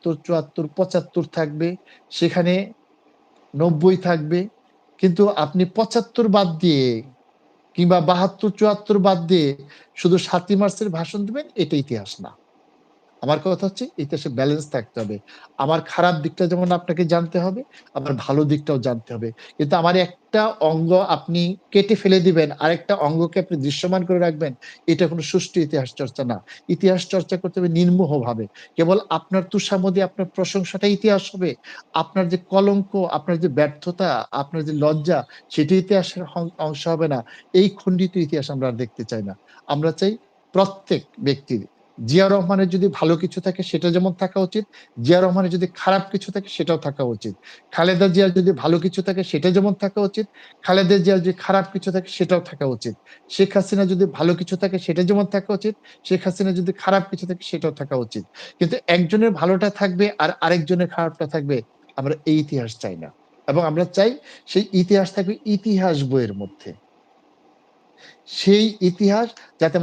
৭৩, ৭৪, ৭৫ থাকবে, সেখানে ৯০ থাকবে। কিন্তু আপনি ৭৫ বাদ দিয়ে কিংবা ৭২, ৭৪ বাদ দিয়ে শুধু ৭ই মার্চের ভাষণ দিবেন, এটা ইতিহাস না। আমার কথা হচ্ছে ইতিহাসে ব্যালেন্স থাকতে হবে। আমার খারাপ দিকটা যেমন আপনাকে জানতে হবে, আমার ভালো দিকটাও জানতে হবে। কিন্তু আমার একটা অঙ্গ আপনি কেটে ফেলে দিবেন, আরেকটা অঙ্গকে আপনি দৃশ্যমান করে রাখবেন, এটা কোনো সুষ্ঠু ইতিহাস চর্চা না। ইতিহাস চর্চা করতে হবে নির্মোহভাবে। কেবল আপনার তোষামোদী, আপনার প্রশংসাটাই ইতিহাস হবে। আপনার যে কলঙ্ক, আপনার যে ব্যর্থতা, আপনার যে লজ্জা, সেটি ইতিহাসের অংশ হবে না। এই খণ্ডিত ইতিহাস আমরা আর দেখতে চাই না। আমরা চাই প্রত্যেক ব্যক্তির, জিয়া রহমানের যদি ভালো কিছু থাকে সেটা যেমন থাকা উচিত, জিয়া রহমানের যদি খারাপ কিছু থাকে সেটাও থাকা উচিত। খালেদা জিয়ার যদি ভালো কিছু থাকে সেটা যেমন থাকা উচিত, খালেদা জিয়ার যদি খারাপ কিছু থাকে সেটাও থাকা উচিত। শেখ হাসিনা যদি ভালো কিছু থাকে সেটা যেমন থাকা উচিত, শেখ হাসিনা যদি খারাপ কিছু থাকে সেটাও থাকা উচিত। কিন্তু একজনের ভালোটা থাকবে আর আরেকজনের খারাপটা থাকবে, আমরা এই ইতিহাস চাই না। এবং আমরা চাই সেই ইতিহাস থাকবে ইতিহাস বইয়ের মধ্যে। সেই ইতিহাস যাতে